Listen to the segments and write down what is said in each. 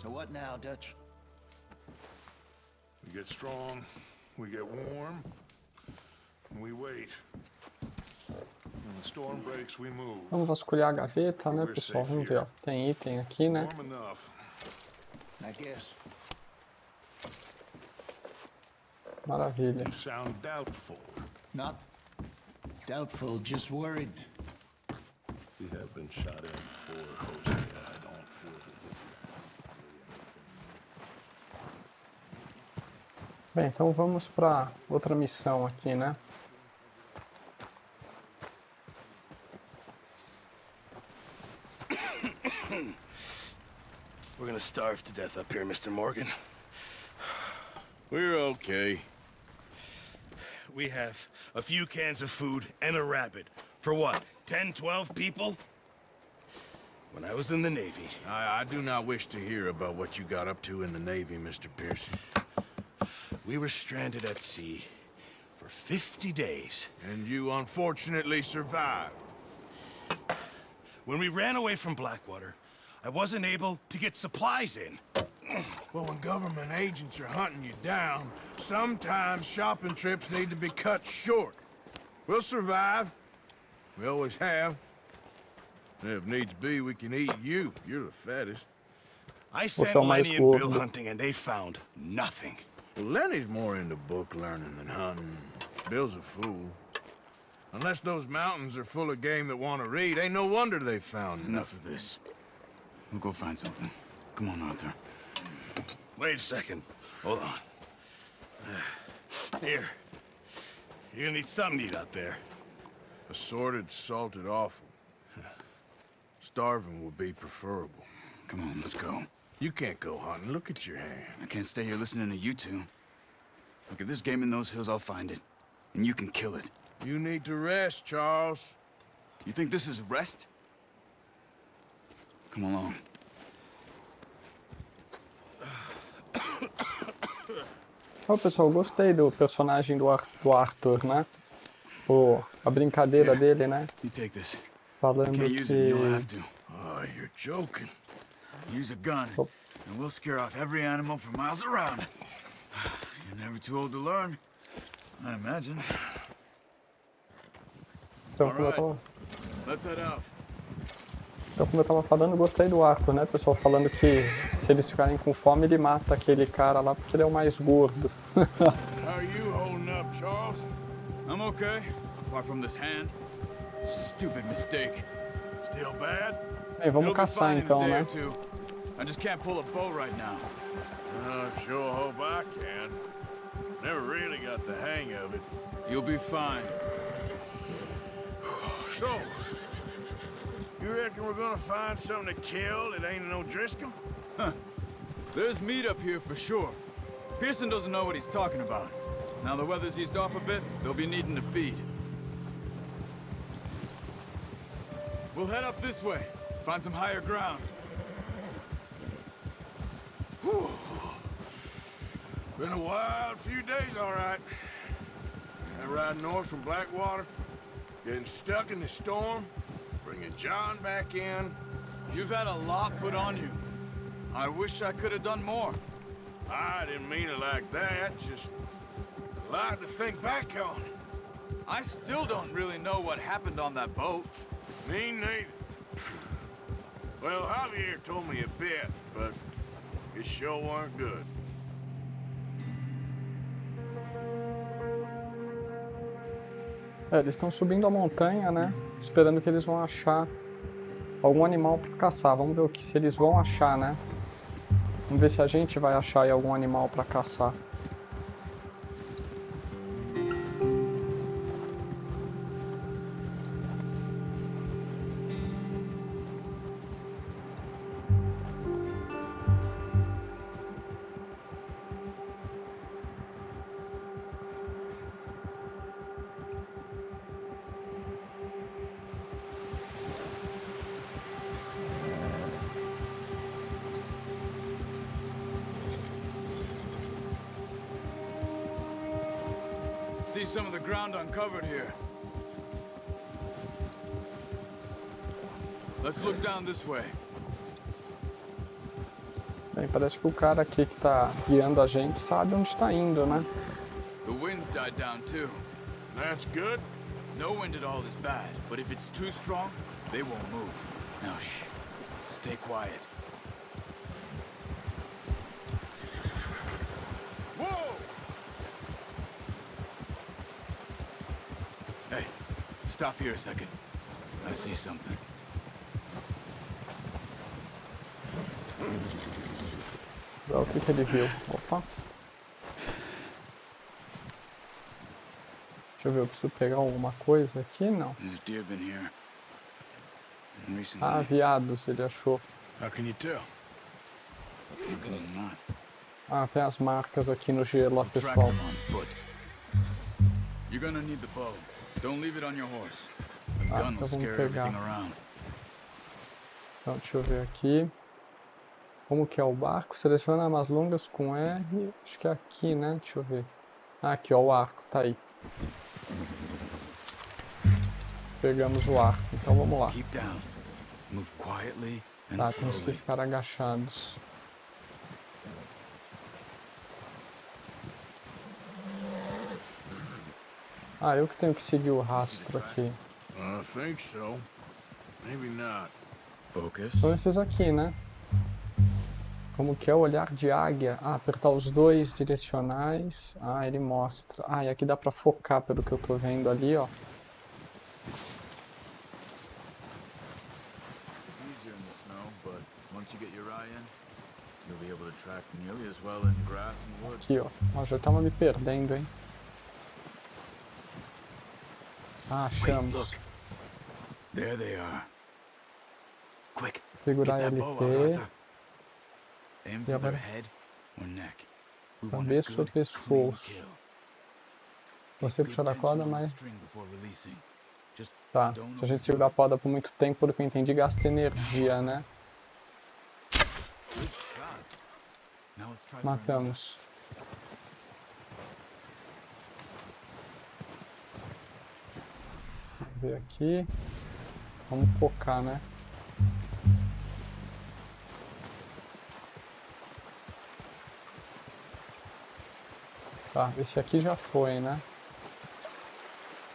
So what now, Dutch? We get strong, we get warm, and we wait. When the storm breaks, we move. Vamos vasculhar a gaveta, né, pessoal? Vamos ver, ó. Tem item aqui, né? Warm enough. I guess. Maravilha. You sound doubtful. Not doubtful, just worried. We have been shot in before, Jose. I don't feel Bem, então vamos para outra missão aqui, né? We're gonna starve to death up here, Mr. Morgan. We're okay. We have a few cans of food and a rabbit. For what, 10, 12 people? When I was in the Navy... I do not wish to hear about what you got up to in the Navy, Mr. Pearson. We were stranded at sea for 50 days. And you unfortunately survived. When we ran away from Blackwater, I wasn't able to get supplies in. Well, when government agents are hunting you down, sometimes shopping trips need to be cut short. We'll survive. We always have. And if needs be, we can eat you. You're the fattest. I sent Você é o mais Lenny and Bill gordo. hunting and they found nothing. Well, Lenny's more into book learning than hunting. Bill's a fool. Unless those mountains are full of game that want to read, ain't no wonder they found Enough of this. We'll go find something. Come on, Arthur. Wait a second. Hold on. Here. You're gonna need something to eat out there. Assorted, salted offal. Starving would be preferable. Come on, let's go. You can't go hunting. Look at your hand. I can't stay here listening to you two. Look, if there's game in those hills, I'll find it. And you can kill it. You need to rest, Charles. You think this is rest? Come along. Ó, pessoal, gostei do personagem do Arthur, né? A brincadeira dele, né? You take this. Falando Can't use it, you'll que... have to. Oh, you're joking. Use a gun, Oh. and we'll scare off every animal for miles around. You're never too old to learn, I imagine. Então, como eu tava... Let's head out. Então, como eu tava falando, gostei do Arthur, né, pessoal? Falando que se eles ficarem com fome, ele mata aquele cara lá porque ele é o mais gordo. How are you holding up, Charles? I'm okay, apart from this hand. Stupid mistake. Still bad? Bem, vamos It'll be caçar fine in a então, day né? or two. I just can't pull a bow right now. I sure hope I can. Never really got the hang of it. You'll be fine. So, you reckon we're gonna find something to kill that ain't no Driscoll? There's meat up here for sure. Pearson doesn't know what he's talking about. Now the weather's eased off a bit, they'll be needing to feed. We'll head up this way, find some higher ground. Whew. Been a wild few days, all right. That ride north from Blackwater, getting stuck in the storm, bringing John back in. You've had a lot put on you. I wish I could have done more. I didn't mean it like that, just a lot to think back on. I still don't really know what happened on that boat. Me neither. Well, Javier told me a bit, but it sure weren't good. É, eles estão subindo a montanha, né? Esperando que eles vão achar algum animal para caçar. Vamos ver se eles vão achar, né? Vamos ver se a gente vai achar aí algum animal para caçar. See some of the ground uncovered here. Let's look down this way. Bem, parece que o cara aqui que tá guiando a gente sabe onde está indo, né? The wind's died down too. That's good. No wind at all is bad, but if it's too strong, they won't move. Now shh. Stay quiet. Whoa! Hey, stop here a second. I see something. O que ele viu? Opa. Deixa eu ver, eu preciso pegar alguma coisa aqui? Não. There's deer been here. And recently, Ah, viados, ele achou. How can you tell? how can it not? Ah, tem as marcas aqui no gelo, ó, We'll track pessoal. them on foot. You're gonna need the bow. Don't leave it on your horse. The Ah, gun will então vamos scare pegar. everything around. Então, deixa eu ver aqui. Como que é o barco? Seleciona armas longas com R. Acho que é aqui, né? Deixa eu ver. Ah, aqui, ó, o arco, tá aí. Pegamos o arco, então vamos lá. Keep down. Move quietly and Tá, temos que slowly. ficar agachados. Ah, eu que tenho que seguir o rastro aqui. I think so. Maybe not. Focus. São esses aqui, né? Como que é o olhar de águia? Ah, apertar os dois direcionais. Ah, ele mostra. Ah, e aqui dá pra focar pelo que eu tô vendo ali, ó. It's easier in the snow, but once you get your eye in, you'll be able to track nearly as well in grass and woods. Aqui, ó. Ó, já tava me perdendo, hein? Ah, Wait, achamos. look. There they are. Quick, Segurar get that bow out, LT. Arthur. Aim E for their agora? head or neck. We want a Cabeça ou good, clean pescoço? kill. Você Good puxar a tension corda, on the mas... string before releasing. Just Tá, don't se a gente overdo segurar a it. corda por muito tempo, pelo que eu entendi, gasta energia, né? Good shot. Now let's try for another. Matamos. Vamos ver aqui. Vamos focar, né? Tá, esse aqui já foi, né?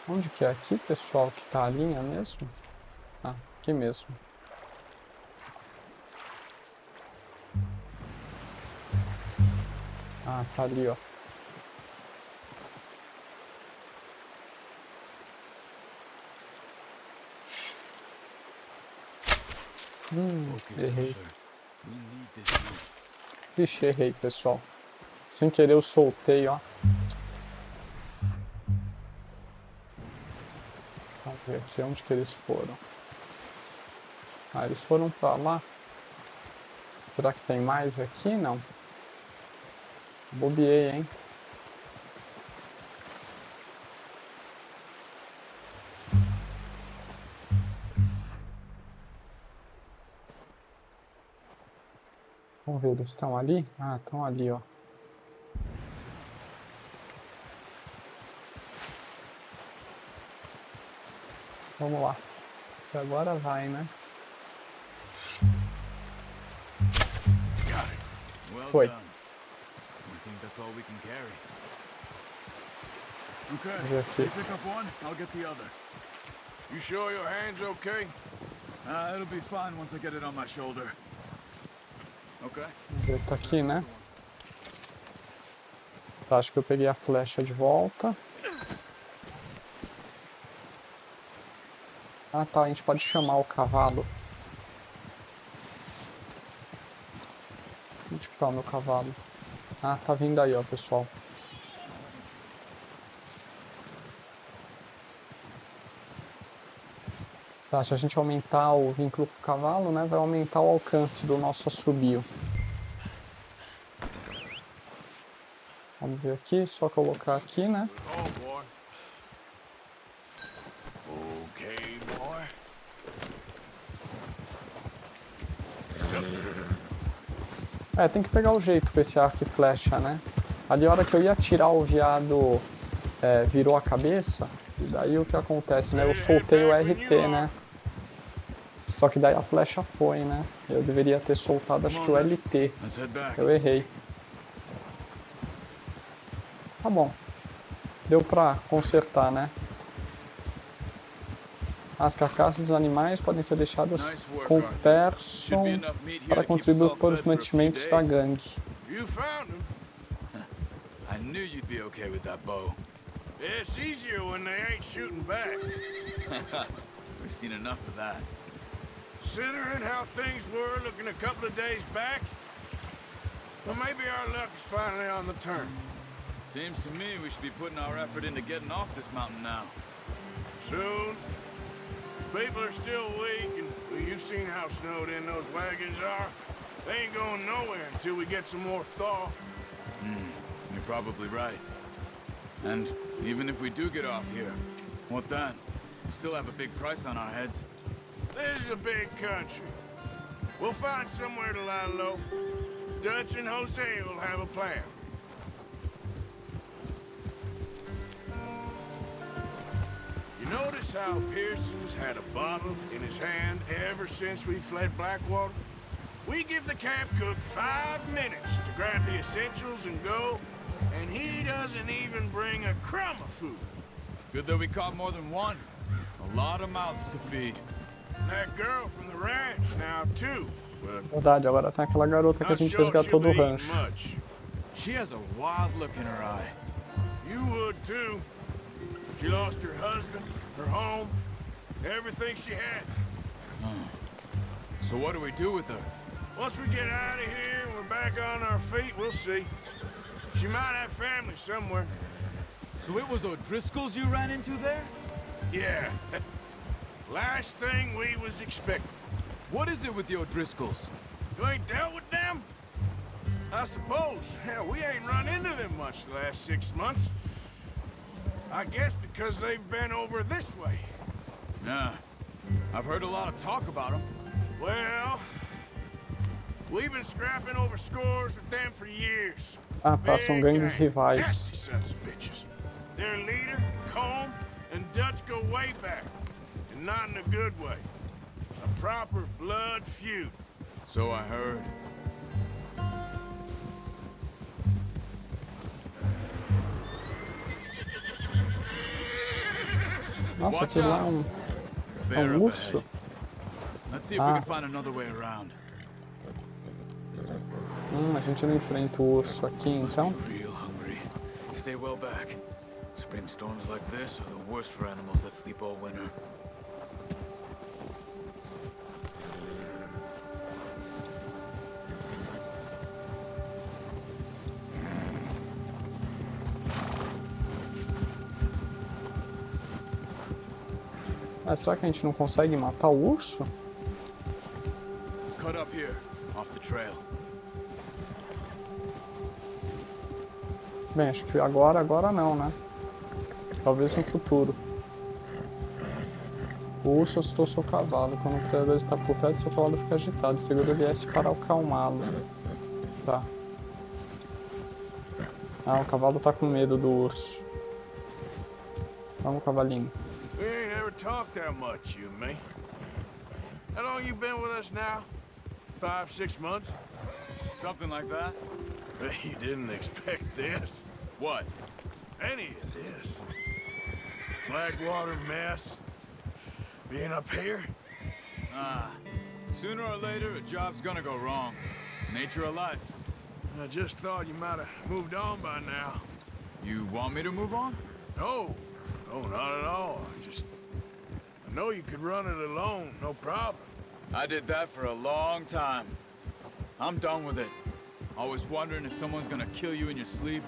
Onde que é aqui, pessoal, que tá a linha mesmo? Ah, aqui mesmo. Ah, tá ali, ó. Focus, Errei. Arthur. We need this move. Vixe, errei, pessoal. Sem querer eu soltei, ó. Vamos ver aqui onde que eles foram. Ah, eles foram pra lá. Será que tem mais aqui? Não. Bobiei, hein? Vamos ver, eles estão ali? Ah, estão ali, ó. Vamos lá. E agora vai, né? Got it. Well Foi. done. I think that's all we can carry. Vamos ver Okay, aqui. you pick up one, I'll get the other. You sure your hand's okay? It'll be fine once I get it on my shoulder. Okay. Vamos ver, tá aqui, né? Tá, acho que eu peguei a flecha de volta. Ah, tá, a gente pode chamar o cavalo. Onde que tá o meu cavalo? Ah, tá vindo aí, ó, pessoal. Tá, se a gente aumentar o vínculo com o cavalo, né, vai aumentar o alcance do nosso assobio. Vamos ver aqui, só colocar aqui, né? Oh, boy. Okay, boy. É, tem que pegar o jeito com esse arco e flecha, né? Ali, a hora que eu ia atirar, o viado virou a cabeça. E daí o que acontece, né? Eu soltei o RT, né? Só que daí a flecha foi, né? Eu deveria ter soltado, acho que o LT. Let's head back. Eu errei. Tá bom. Deu pra consertar, né? As carcaças dos animais podem ser deixadas com o Person para contribuir para os mantimentos da gangue. You found him. I knew you'd be okay with that bow. It's easier when they ain't shooting back. We've seen enough of that. Considering how things were looking a couple of days back, well, maybe our luck is finally on the turn. Seems to me we should be putting our effort into getting off this mountain now. Soon. People are still weak, and well, you've seen how snowed in those wagons are. They ain't going nowhere until we get some more thaw. You're probably right. And even if we do get off here, what then? We still have a big price on our heads. This is a big country. We'll find somewhere to lie low. Dutch and Jose will have a plan. You notice how Pearson's had a bottle in his hand ever since we fled Blackwater? We give the camp cook 5 minutes to grab the essentials and go, and he doesn't even bring a crumb of food. Good that we caught more than one. A lot of mouths to feed. And that girl from the ranch now, too. But Verdade, agora tem aquela garota que a not gente sure resgatou she'll do be eating rancho. much. She has a wild look in her eye. You would, too. She lost her husband, her home, everything she had. So what do we do with her? Once we get out of here and we're back on our feet, we'll see. She might have family somewhere. So it was O'Driscoll's you ran into there? Yeah. Last thing we was expecting. What is it with the O'Driscolls? You ain't dealt with them? I suppose. Hell, we ain't run into them much the last 6 months. I guess because they've been over this way. Yeah. I've heard a lot of talk about them. Well, we've been scrapping over scores with them for years. Ah, tá, são Big gangues gang, rivais. nasty sons of bitches. Their leader, Combe, and Dutch go way back. And not in a good way. A proper blood feud. So I heard. Nossa, aquilo lá é um Bear up urso? ahead. Let's see if we can find another way around. A gente não enfrenta o urso aqui, então. Real hungry. Stay well back. Spring storms like this are the worst for animals that sleep all winter. Mas será que a gente não consegue matar o urso? Cut up here, off the trail. Bem, acho que agora não, né? Talvez no futuro. O urso assustou seu cavalo. Quando o predador está por perto, seu cavalo fica agitado. Segura o LS para acalmá-lo. Tá. Ah, o cavalo tá com medo do urso. Vamos, cavalinho. We ain't ever talked that much, you and me. How long you been with us now? 5, 6 months? Something like that? You didn't expect this. What? Any of this. Blackwater mess. Being up here. Sooner or later, a job's gonna go wrong. Nature of life. I just thought you might have moved on by now. You want me to move on? No, not at all. I know you could run it alone, no problem. I did that for a long time. I'm done with it. Always wondering if someone's gonna kill you in your sleep.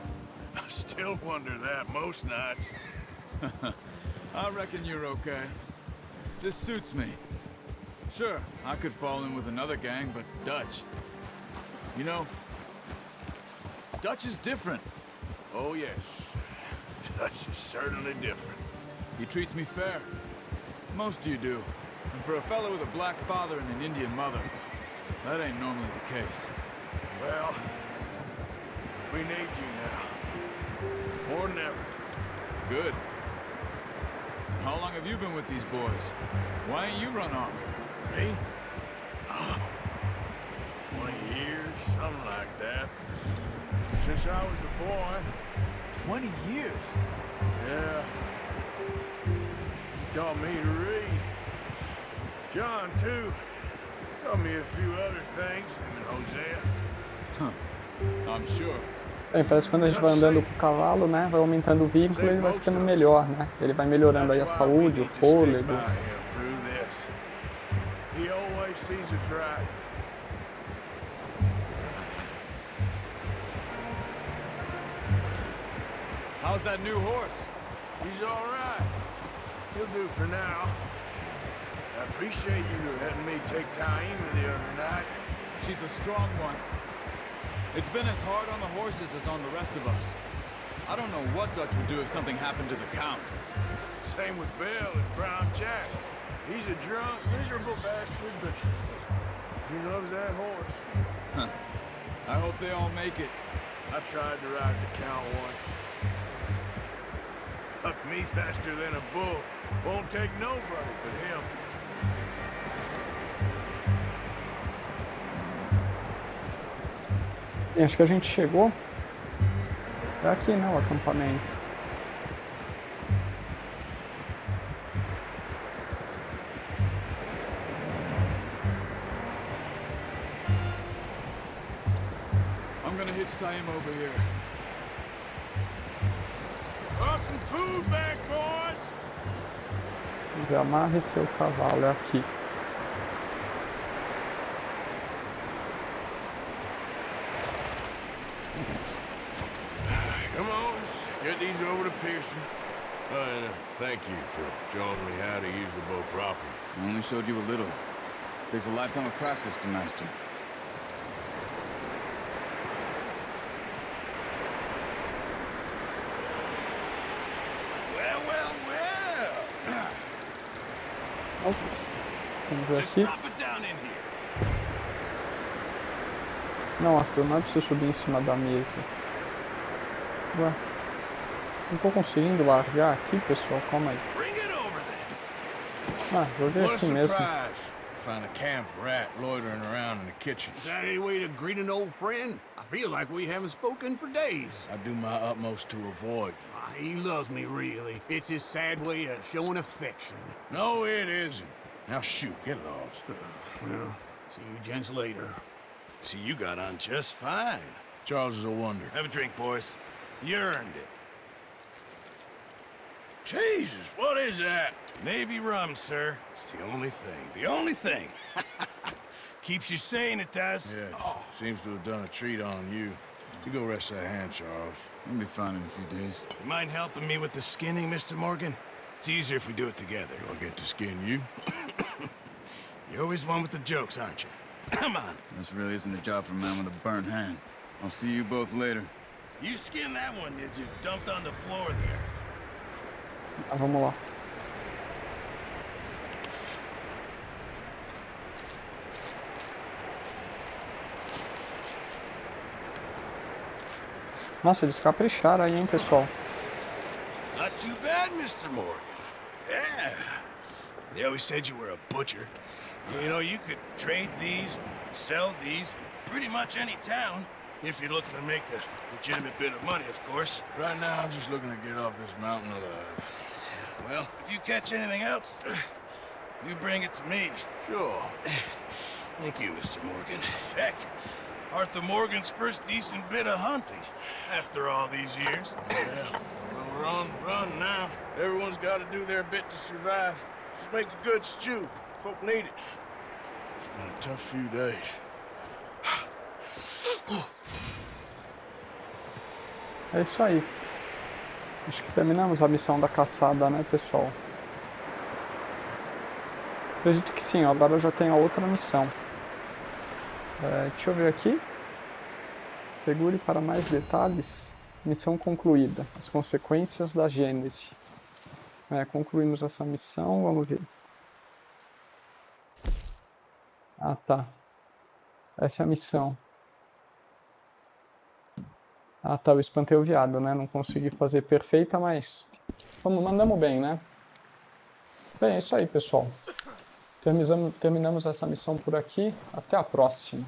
I still wonder that most nights. I reckon you're okay. This suits me. Sure, I could fall in with another gang, but Dutch. You know, Dutch is different. Oh, yes. Dutch is certainly different. He treats me fair. Most of you do. And for a fellow with a black father and an Indian mother, that ain't normally the case. Well, we need you now. More than ever. Good. And how long have you been with these boys? Why ain't you run off? Me? 20 years, something like that. Since I was a boy. 20 years? Yeah. He taught me to read. John, too. Taught me a few other things. Him and Hosea. I'm sure. Bem, parece que quando a gente vai andando com o cavalo, né, vai aumentando o vínculo e ele vai ficando melhor, né? Ele vai melhorando aí a saúde, o fôlego. He always sees us right. How's that new horse? He's all right. He'll do for now. I appreciate you letting me take Taima the other night. She's a strong one. It's been as hard on the horses as on the rest of us. I don't know what Dutch would do if something happened to the Count. Same with Bill and Brown Jack. He's a drunk, miserable bastard, but he loves that horse. Huh. I hope they all make it. I tried to ride the Count once. Bucked me faster than a bull. Won't take nobody but him. E acho que a gente chegou. É aqui, né, o acampamento. I'm gonna hitch Taima over here. Brought some food back, boys. Já amarre seu cavalo, é aqui. Come on, let's get these over to Pearson. And thank you for showing me how to use the bow properly. I only showed you a little. Takes a lifetime of practice to master. Well, well, well. Ops. Vamos ver Just aqui. drop it down in here. Não, Arthur, não é pra você subir em cima da mesa. Ué. Não tô conseguindo largar aqui, pessoal. Calma aí. Bring it over then. Ah, joguei What a aqui mesmo. surprise. Find a camp rat loitering around in the kitchen. Is that any way to greet an old friend? I feel like we haven't spoken for days. I do my utmost to avoid you. He loves me, really. It's his sad way of showing affection. No, it isn't. Now shoot, get lost. Well, see you gents later. See, you got on just fine. Charles is a wonder. Have a drink, boys. You earned it. Jesus, what is that? Navy rum, sir. It's the only thing. The only thing. Keeps you sane, it does. Yes, seems to have done a treat on you. You go rest that hand, Charles. We'll be fine in a few days. You mind helping me with the skinning, Mr. Morgan? It's easier if we do it together. Do I get to skin you? You're always one with the jokes, aren't you? Come on. This really isn't a job for a man with a burnt hand. I'll see you both later. You skinned that one that you dumped on the floor there. Ah, vamos lá. Nossa, eles capricharam aí, hein, pessoal. Not too bad, Mr. Morgan. Yeah. They always said you were a butcher. You know, you could trade these, sell these in pretty much any town. If you're looking to make a legitimate bit of money, of course. Right now, I'm just looking to get off this mountain alive. Well, if you catch anything else, you bring it to me. Sure. Thank you, Mr. Morgan. Heck, Arthur Morgan's first decent bit of hunting after all these years. Yeah. Well, we're on the run now. Everyone's got to do their bit to survive. Just make a good stew. Folk need it. It's been a tough few days. É isso aí. Acho que terminamos a missão da caçada, né, pessoal? Acredito que sim, ó, agora eu já tenho a outra missão. Deixa eu ver aqui. Segure para mais detalhes. Missão concluída. As consequências da Gênesi. Concluímos essa missão, vamos ver. Ah, tá. Essa é a missão. Ah, tá, eu espantei o viado, né? Não consegui fazer perfeita, mas... mandamos bem, né? Bem, é isso aí, pessoal. Terminamos essa missão por aqui. Até a próxima.